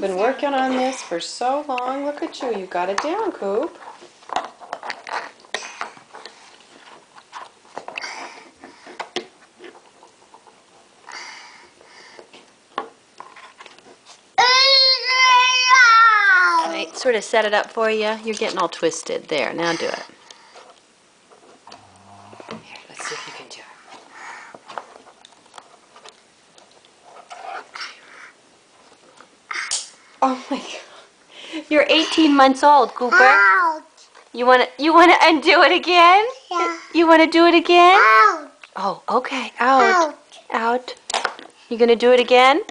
been working on this for so long. Look at you. You got it down, Coop. I sort of set it up for you. You're getting all twisted. There, now do it. Here, let's see if you can do it. Oh my God. You're 18 months old, Cooper. Ouch. You wanna undo it again? Yeah. You wanna do it again? Ouch. Oh, okay. Out. Ouch. Out. You gonna do it again?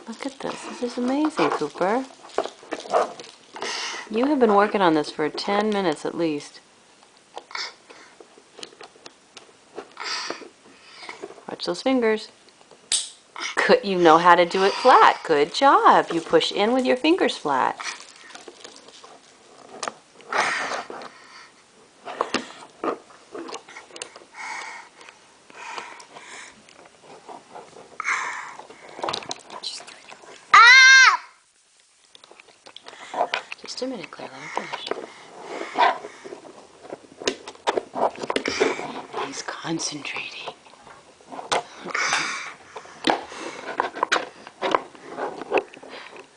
Look at this. This is amazing, Cooper. You have been working on this for 10 minutes at least. Watch those fingers. Good. You know how to do it flat. Good job. You push in with your fingers flat. Just a minute, Claire. Let me finish. He's concentrating.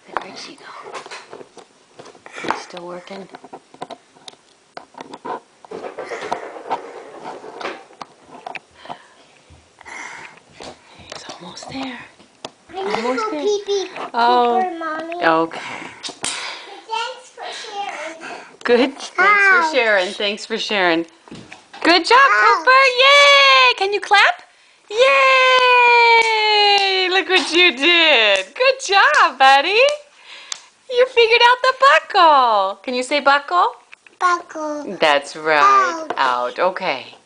Where'd she go? Still working? He's almost there. Almost there. Pee-pee. Oh. Cooper, Mommy. Okay. Thanks for sharing. Good. Thanks for sharing. Thanks for sharing. Good job, Cooper. Yay! Can you clap? Yay! Look what you did. Good job, buddy. You figured out the buckle. Can you say buckle? Buckle. That's right. Out. Okay.